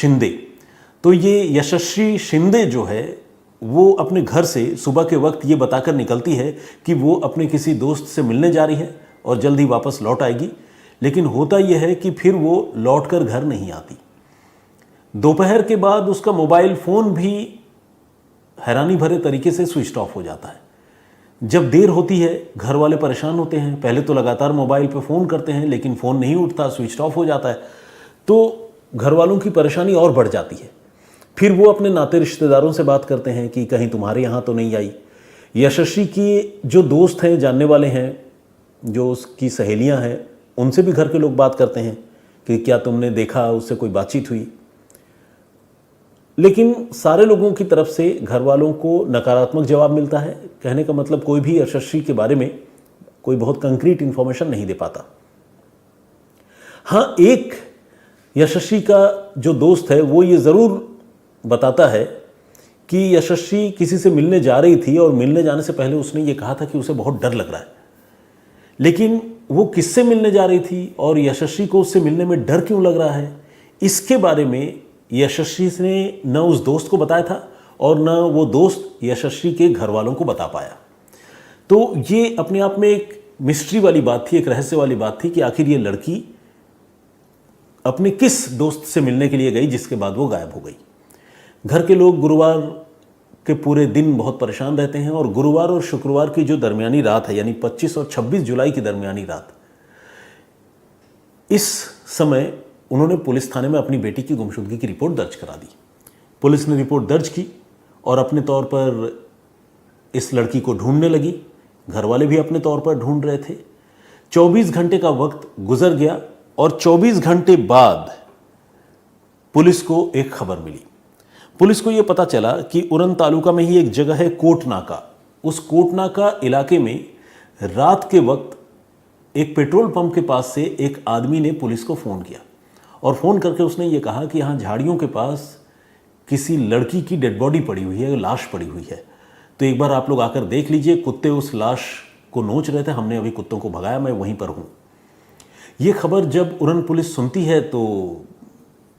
शिंदे। तो ये यशस्वी शिंदे जो है वो अपने घर से सुबह के वक्त ये बताकर निकलती है कि वो अपने किसी दोस्त से मिलने जा रही है और जल्द ही वापस लौट आएगी। लेकिन होता यह है कि फिर वो लौटकर घर नहीं आती। दोपहर के बाद उसका मोबाइल फ़ोन भी हैरानी भरे तरीके से स्विच ऑफ हो जाता है। जब देर होती है घर वाले परेशान होते हैं। पहले तो लगातार मोबाइल पे फ़ोन करते हैं लेकिन फ़ोन नहीं उठता, स्विच ऑफ हो जाता है। तो घर वालों की परेशानी और बढ़ जाती है। फिर वो अपने नाते रिश्तेदारों से बात करते हैं कि कहीं तुम्हारे यहाँ तो नहीं आई। यशस्वी की जो दोस्त हैं, जानने वाले हैं, जो उसकी सहेलियाँ हैं, उनसे भी घर के लोग बात करते हैं कि क्या तुमने देखा, उससे कोई बातचीत हुई। लेकिन सारे लोगों की तरफ से घर वालों को नकारात्मक जवाब मिलता है। कहने का मतलब कोई भी यशस्वी के बारे में कोई बहुत कंक्रीट इंफॉर्मेशन नहीं दे पाता। हाँ, एक यशस्वी का जो दोस्त है वो ये ज़रूर बताता है कि यशस्वी किसी से मिलने जा रही थी और मिलने जाने से पहले उसने ये कहा था कि उसे बहुत डर लग रहा है। लेकिन वो किससे मिलने जा रही थी और यशस्वी को उससे मिलने में डर क्यों लग रहा है, इसके बारे में यशस्वी ने न उस दोस्त को बताया था और न वो दोस्त यशस्वी के घर वालों को बता पाया। तो ये अपने आप में एक मिस्ट्री वाली बात थी, एक रहस्य वाली बात थी कि आखिर ये लड़की अपने किस दोस्त से मिलने के लिए गई जिसके बाद वो गायब हो गई। घर के लोग गुरुवार के पूरे दिन बहुत परेशान रहते हैं और गुरुवार और शुक्रवार की जो दरमियानी रात है, यानी 25 और 26 जुलाई की दरमियानी रात, इस समय उन्होंने पुलिस थाने में अपनी बेटी की गुमशुदगी की रिपोर्ट दर्ज करा दी। पुलिस ने रिपोर्ट दर्ज की और अपने तौर पर इस लड़की को ढूंढने लगी। घर वाले भी अपने तौर पर ढूंढ रहे थे। 24 घंटे का वक्त गुजर गया और 24 घंटे बाद पुलिस को एक खबर मिली। पुलिस को यह पता चला कि उरन तालुका में ही एक जगह है कोटनाका। उस कोटनाका इलाके में रात के वक्त एक पेट्रोल पंप के पास से एक आदमी ने पुलिस को फ़ोन किया और फ़ोन करके उसने ये कहा कि यहाँ झाड़ियों के पास किसी लड़की की डेड बॉडी पड़ी हुई है, लाश पड़ी हुई है, तो एक बार आप लोग आकर देख लीजिए। कुत्ते उस लाश को नोच रहे थे, हमने अभी कुत्तों को भगाया, मैं वहीं पर हूँ। ये खबर जब उरन पुलिस सुनती है तो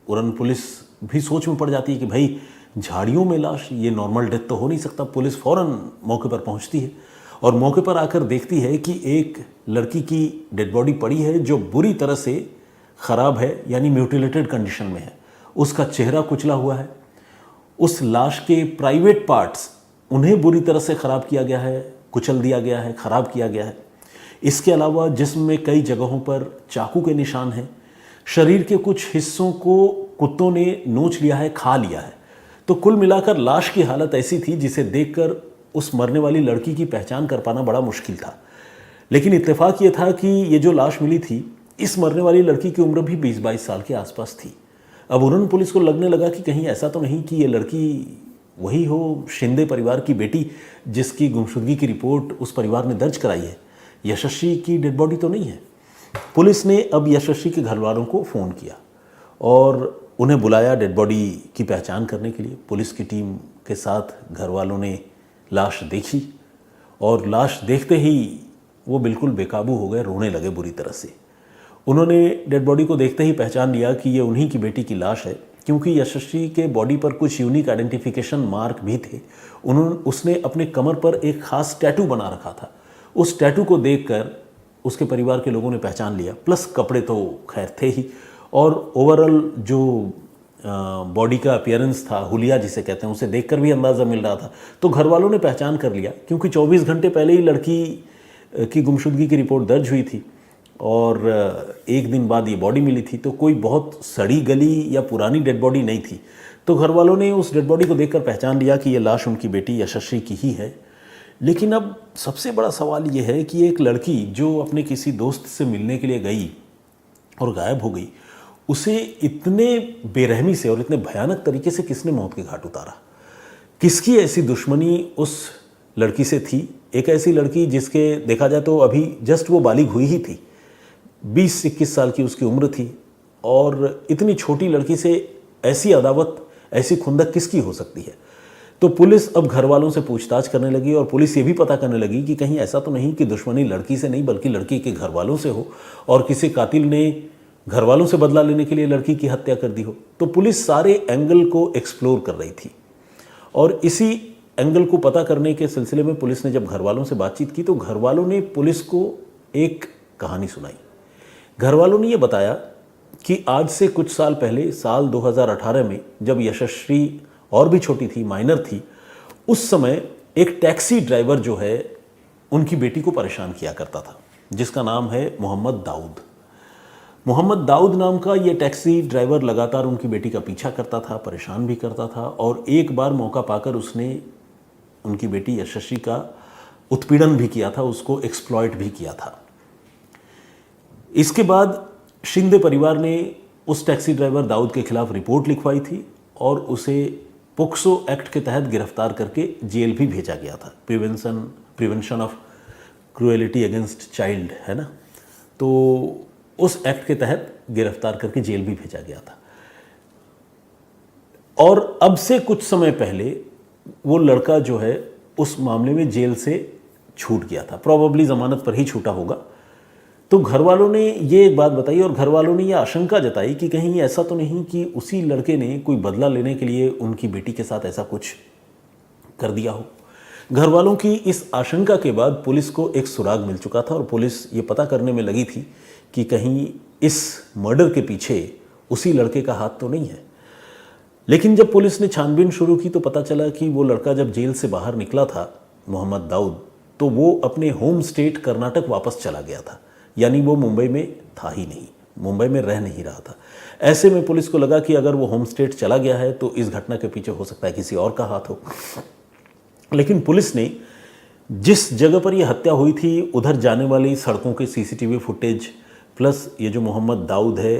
उरन पुलिस भी सोच में पड़ जाती है कि भाई झाड़ियों में लाश, ये नॉर्मल डेथ तो हो नहीं सकता। पुलिस फ़ौरन मौके पर पहुंचती है और मौके पर आकर देखती है कि एक लड़की की डेड बॉडी पड़ी है जो बुरी तरह से ख़राब है, यानी म्यूटिलेटेड कंडीशन में है। उसका चेहरा कुचला हुआ है। उस लाश के प्राइवेट पार्ट्स, उन्हें बुरी तरह से ख़राब किया गया है, कुचल दिया गया है, ख़राब किया गया है। इसके अलावा जिस्म में कई जगहों पर चाकू के निशान हैं। शरीर के कुछ हिस्सों को कुत्तों ने नोच लिया है, खा लिया है। तो कुल मिलाकर लाश की हालत ऐसी थी जिसे देखकर उस मरने वाली लड़की की पहचान कर पाना बड़ा मुश्किल था। लेकिन इत्तेफाक ये था कि ये जो लाश मिली थी, इस मरने वाली लड़की की उम्र भी 20-22 साल के आसपास थी। अब उन्होंने पुलिस को लगने लगा कि कहीं ऐसा तो नहीं कि ये लड़की वही हो, शिंदे परिवार की बेटी जिसकी गुमशुदगी की रिपोर्ट उस परिवार ने दर्ज कराई है। यशस्वी की डेड बॉडी तो नहीं है। पुलिस ने अब यशस्वी के घर वालों को फ़ोन किया और उन्हें बुलाया डेड बॉडी की पहचान करने के लिए। पुलिस की टीम के साथ घर वालों ने लाश देखी और लाश देखते ही वो बिल्कुल बेकाबू हो गए, रोने लगे बुरी तरह से। उन्होंने डेड बॉडी को देखते ही पहचान लिया कि ये उन्हीं की बेटी की लाश है, क्योंकि यशस्वी के बॉडी पर कुछ यूनिक आइडेंटिफिकेशन मार्क भी थे। उसने अपने कमर पर एक ख़ास टैटू बना रखा था। उस टैटू को देखकर उसके परिवार के लोगों ने पहचान लिया। प्लस कपड़े तो खैर थे ही, और ओवरऑल जो बॉडी का अपीयरेंस था, हुलिया जिसे कहते हैं, उसे देखकर भी अंदाज़ा मिल रहा था। तो घर वालों ने पहचान कर लिया, क्योंकि 24 घंटे पहले ही लड़की की गुमशुदगी की रिपोर्ट दर्ज हुई थी और एक दिन बाद ये बॉडी मिली थी। तो कोई बहुत सड़ी गली या पुरानी डेड बॉडी नहीं थी। तो घर वालों ने उस डेड बॉडी को देखकर पहचान लिया कि ये लाश उनकी बेटी यशस्वी की ही है। लेकिन अब सबसे बड़ा सवाल ये है कि एक लड़की जो अपने किसी दोस्त से मिलने के लिए गई और गायब हो गई, उसे इतने बेरहमी से और इतने भयानक तरीके से किसने मौत के घाट उतारा? किसकी ऐसी दुश्मनी उस लड़की से थी? एक ऐसी लड़की जिसके देखा जाए तो अभी जस्ट वो बालिग हुई ही थी, 20-21 साल की उसकी उम्र थी, और इतनी छोटी लड़की से ऐसी अदावत, ऐसी खुंदक किसकी हो सकती है? तो पुलिस अब घर वालों से पूछताछ करने लगी और पुलिस ये भी पता करने लगी कि कहीं ऐसा तो नहीं कि दुश्मनी लड़की से नहीं बल्कि लड़की के घर वालों से हो और किसी कातिल ने घर वालों से बदला लेने के लिए लड़की की हत्या कर दी हो। तो पुलिस सारे एंगल को एक्सप्लोर कर रही थी और इसी एंगल को पता करने के सिलसिले में पुलिस ने जब घर वालों से बातचीत की तो घर वालों ने पुलिस को एक कहानी सुनाई। घर वालों ने यह बताया कि आज से कुछ साल पहले, साल 2018 में, जब यशस्वी और भी छोटी थी, माइनर थी, उस समय एक टैक्सी ड्राइवर जो है उनकी बेटी को परेशान किया करता था, जिसका नाम है मोहम्मद दाऊद। मोहम्मद दाऊद नाम का ये टैक्सी ड्राइवर लगातार उनकी बेटी का पीछा करता था, परेशान भी करता था और एक बार मौका पाकर उसने उनकी बेटी यशस्वी का उत्पीड़न भी किया था, उसको एक्सप्लॉइट भी किया था। इसके बाद शिंदे परिवार ने उस टैक्सी ड्राइवर दाऊद के खिलाफ रिपोर्ट लिखवाई थी और उसे पोक्सो एक्ट के तहत गिरफ्तार करके जेल भी भेजा गया था। Prevention of cruelty against child है ना, तो उस एक्ट के तहत गिरफ्तार करके जेल भी भेजा गया था। और अब से कुछ समय पहले वो लड़का जो है उस मामले में जेल से छूट गया था, प्रोबेबली जमानत पर ही छूटा होगा। तो घर वालों ने ये एक बात बताई और घर वालों ने ये आशंका जताई कि कहीं ऐसा तो नहीं कि उसी लड़के ने कोई बदला लेने के लिए उनकी बेटी के साथ ऐसा कुछ कर दिया हो। घर वालों की इस आशंका के बाद पुलिस को एक सुराग मिल चुका था और पुलिस ये पता करने में लगी थी कि कहीं इस मर्डर के पीछे उसी लड़के का हाथ तो नहीं है। लेकिन जब पुलिस ने छानबीन शुरू की तो पता चला कि वो लड़का जब जेल से बाहर निकला था, मोहम्मद दाऊद, तो वो अपने होम स्टेट कर्नाटक वापस चला गया था, यानी वो मुंबई में था ही नहीं, मुंबई में रह नहीं रहा था। ऐसे में पुलिस को लगा कि अगर वो होम स्टेट चला गया है तो इस घटना के पीछे हो सकता है किसी और का हाथ हो। लेकिन पुलिस ने जिस जगह पर यह हत्या हुई थी उधर जाने वाली सड़कों के सीसीटीवी फुटेज प्लस ये जो मोहम्मद दाऊद है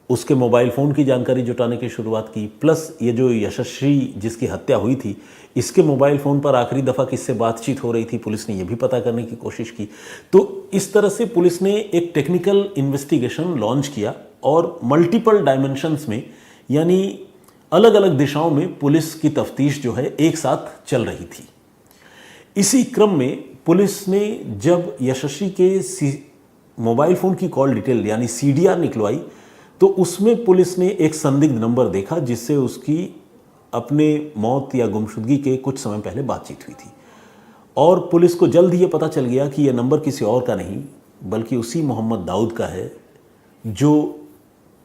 उसके मोबाइल फ़ोन की जानकारी जुटाने की शुरुआत की, प्लस ये जो यशस्वी जिसकी हत्या हुई थी इसके मोबाइल फ़ोन पर आखिरी दफ़ा किससे बातचीत हो रही थी, पुलिस ने ये भी पता करने की कोशिश की। तो इस तरह से पुलिस ने एक टेक्निकल इन्वेस्टिगेशन लॉन्च किया और मल्टीपल डायमेंशंस में, यानी अलग अलग दिशाओं में पुलिस की तफ्तीश जो है एक साथ चल रही थी। इसी क्रम में पुलिस ने जब यशस्वी के मोबाइल फ़ोन की कॉल डिटेल यानी CDR निकलवाई तो उसमें पुलिस ने एक संदिग्ध नंबर देखा जिससे उसकी अपने मौत या गुमशुदगी के कुछ समय पहले बातचीत हुई थी और पुलिस को जल्द ही ये पता चल गया कि यह नंबर किसी और का नहीं बल्कि उसी मोहम्मद दाऊद का है जो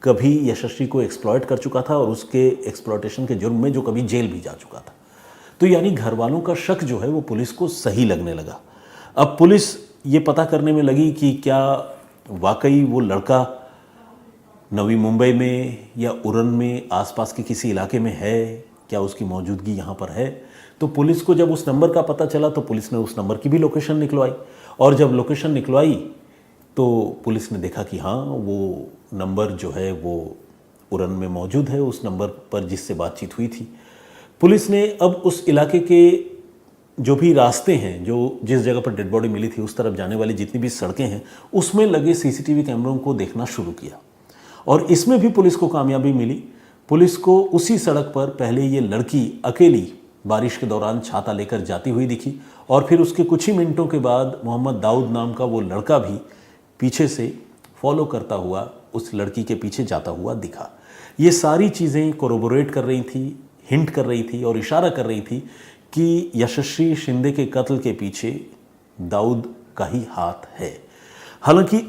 कभी यशस्वी को एक्सप्लॉइट कर चुका था और उसके एक्सप्लॉइटेशन के जुर्म में जो कभी जेल भी जा चुका था। तो यानी घर वालों का शक जो है वो पुलिस को सही लगने लगा। अब पुलिस ये पता करने में लगी कि क्या वाकई वो लड़का नवी मुंबई में या उरण में आसपास के किसी इलाके में है, क्या उसकी मौजूदगी यहाँ पर है। तो पुलिस को जब उस नंबर का पता चला तो पुलिस ने उस नंबर की भी लोकेशन निकलवाई और जब लोकेशन निकलवाई तो पुलिस ने देखा कि हाँ वो नंबर जो है वो उरण में मौजूद है, उस नंबर पर जिससे बातचीत हुई थी। पुलिस ने अब उस इलाके के जो भी रास्ते हैं, जो जिस जगह पर डेड बॉडी मिली थी उस तरफ जाने वाली जितनी भी सड़कें हैं उसमें लगे CCTV कैमरों को देखना शुरू किया और इसमें भी पुलिस को कामयाबी मिली। पुलिस को उसी सड़क पर पहले ये लड़की अकेली बारिश के दौरान छाता लेकर जाती हुई दिखी और फिर उसके कुछ ही मिनटों के बाद मोहम्मद दाऊद नाम का वो लड़का भी पीछे से फॉलो करता हुआ उस लड़की के पीछे जाता हुआ दिखा। ये सारी चीज़ें कोरोबोरेट कर रही थी, हिंट कर रही थी और इशारा कर रही थी कि यशस्वी शिंदे के कत्ल के पीछे दाऊद का ही हाथ है। हालांकि